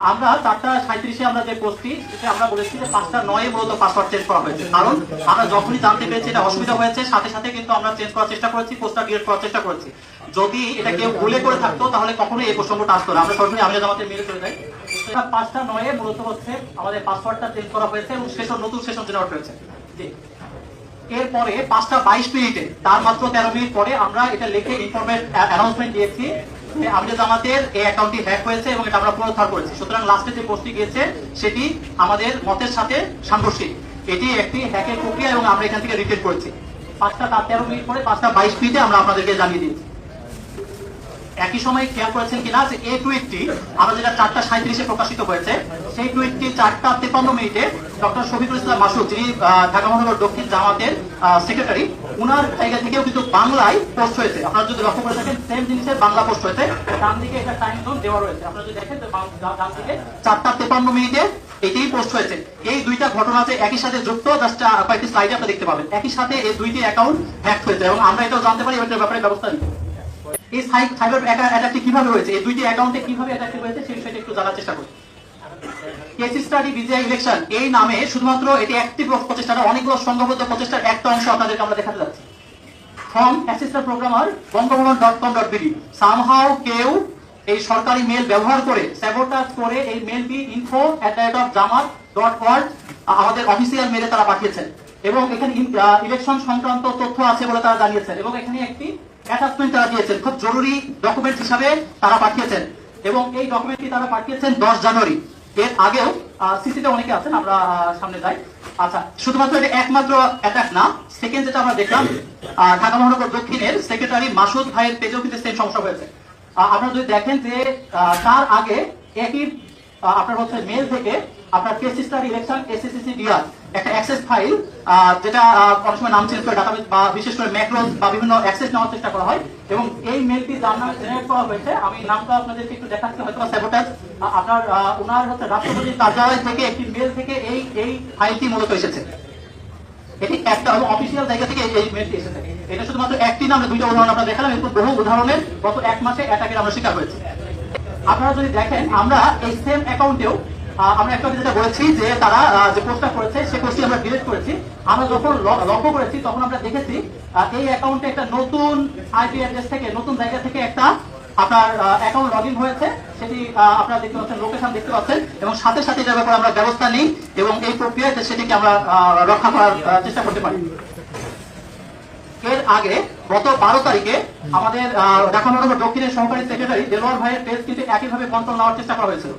আমরা 4:37 আমরা যে পোস্টটি সেটা আমরা বলেছি যে 5:09 মূলত পাসওয়ার্ড চেঞ্জ করা হয়েছে, কারণ আমরা যখনই জানতে পেরেছি এটা অসুবিধা হয়েছে সাথে সাথে কিন্তু আমরা চেঞ্জ করার চেষ্টা করেছি, পোস্টটা ডিলিট করার চেষ্টা করেছি। যদি এটা কেউ ভুলে করে থাকতো তাহলে কখনোই এই প্রসঙ্গটা আসতো না। আমরা সরাসরি আমিরাত জামাতের মেলে চলে যাই। 5:09 মূলত হচ্ছে আমাদের পাসওয়ার্ডটা চেঞ্জ করা হয়েছে এবং নতুন সেশন জেনারেট হয়েছে। এরপরে 5:22 তার মাত্র 13 মিনিট পরে আমরা এটা লিখে ইনফরমেট অ্যানাউন্সমেন্ট দিয়েছি যে আমিরাত জামাতের এই অ্যাকাউন্টটি হ্যাক হয়েছে এবং এটা আমরা পুনরুদ্ধার করেছি। সুতরাং লাস্টে যে পোস্টটি গিয়েছে সেটি আমাদের মতের সাথে সাংঘর্ষিক। এটি একটি হ্যাকের প্রক্রিয়া এবং আমরা এখান থেকে রিটেট করেছি। 5:13 পরে 5:22 আমরা আপনাদেরকে জানিয়ে দিয়েছি। একই সময় খেয়াল করেছেন কিনা যে এই টুইটটি আমরা যেটা 4:37 প্রকাশিত হয়েছে সেই টুইটটি 4:53 ডক্টর শফিকুল ইসলাম মাসুদ, যিনি ঢাকা মহানগর দক্ষিণ জামাতের সেক্রেটারি, উনার জায়গা থেকেও কিন্তু বাংলায় পোস্ট হয়েছে। আপনারা যদি লক্ষ্য করে থাকেন সেম জিনিসের বাংলা পোস্ট হয়েছে। ডান দিকে একটা টাইম জোন দেওয়া রয়েছে, আপনারা যদি দেখেন ডান দিকে 4:53 এটাই পোস্ট হয়েছে। এই দুইটা ঘটনা যে একই সাথে যুক্ত, জাস্ট কয়েকটি স্লাইডে আপনারা দেখতে পাবেন। একই সাথে এই দুইটি অ্যাকাউন্ট হ্যাক হয়েছে এবং আমরা এটাও জানতে পারি এটার ব্যাপারে ব্যবস্থা নিই। এই সাইবার অ্যাটাকটি কিভাবে হয়েছে, এই দুইটি অ্যাকাউন্টে কিভাবে অ্যাটাক হয়েছে সেই বিষয়টা একটু জানার চেষ্টা করি। কেস স্টাডি বিজিআই ইলেকশন এই নামে শুধুমাত্র এটি একটি প্রচেষ্টা, অনেকগুলো সংঘবদ্ধ প্রচেষ্টার একটা অংশ আপনাদেরকে আমরা দেখাতে যাচ্ছি। ফ্রম অ্যাসিস্ট্যান্ট প্রোগ্রামার বঙ্গভবন.com.bd সামহাউ কেউ এই সরকারি মেল ব্যবহার করে স্যাবোটাজ করে এই মেলটি info@jamat.org আমাদের অফিসিয়াল মেলে তারা পাঠিয়েছেন এবং এখানে ইলেকশন সংক্রান্ত তথ্য আছে বলে তারা জানিয়েছেন এবং এখানে একটি অ্যাটাচমেন্ট তারা দিয়েছেন, খুব জরুরি ডকুমেন্ট হিসাবে তারা পাঠিয়েছেন এবং এই ডকুমেন্টটি তারা পাঠিয়েছেন 10 জানুয়ারি। এর আগেও সিসিতে অনেকে আছেন, আমরা সামনে যাই। আচ্ছা, শুধুমাত্র এটা একমাত্র অ্যাটাক না, সেকেন্ড যেটা আমরা দেখলাম ঢাকা মহানগর দক্ষিণের সেক্রেটারি মাসুদ ভাইয়ের পেজেও কিন্তু সেম সমস্যা হয়েছে। আপনারা যদি দেখেন যে তার আগে একই আপনার হচ্ছে মেল থেকে আপনার কেস স্টাডি ইলেকশন SSCDR একটা অ্যাক্সেস ফাইল, যেটা অনেক সময় নাম চেঞ্জ করে ডাটাবেস বা বিশেষ করে ম্যাক্রোস বা বিভিন্ন অ্যাক্সেস নেওয়ার চেষ্টা করা হয় এবং এই মেলটি যার নামে জেনারেট করা হয়েছে, আমি নামটা আপনাদেরকে একটু দেখাচ্ছি, হয়তো স্যাবোটাজ আপনার ওনার হচ্ছে রাষ্ট্রপতির কার্যালয় থেকে একটি মেল থেকে এই ফাইলটি মূলত এসেছে। এটি একটা অফিসিয়াল জায়গা থেকে এই মেলটি এসেছে। এটা শুধুমাত্র একটি না, আমরা দুইটা উদাহরণ আপনারা দেখালাম, এরকম বহু উদাহরণের গত 1 মাসে অ্যাটাকের আমরা শিকার হয়েছে। আপনারা যদি দেখেন আমরা এই সেম অ্যাকাউন্টেও আমরা একটা যেটা বলেছি যে তারা যে পোস্টটা করেছে সেই পোস্টটি আমরা ডিলিট করেছি। আমরা যখন লক্ষ্য করেছি তখন আমরা দেখেছি এই অ্যাকাউন্টে একটা নতুন আইপি অ্যাড্রেস থেকে নতুন জায়গা থেকে একটা আপনার অ্যাকাউন্ট লগইন হয়েছে, সেটি আপনারা দেখতে পাচ্ছেন, লোকেশন দেখতে পাচ্ছেন এবং সাথে সাথে এটার ব্যাপারে আমরা ব্যবস্থা নিই এবং এই প্রক্রিয়াতে সেটিকে আমরা রক্ষা করার চেষ্টা করতে পারি। এর আগে গত 12 তারিখে আমাদের ঢাকা মহানগর দক্ষিণের সহকারী সেক্রেটারি দেলোয়ার ভাইয়ের পেজ কিন্তু একইভাবে কন্ট্রোল নেওয়ার চেষ্টা করা হয়েছিল।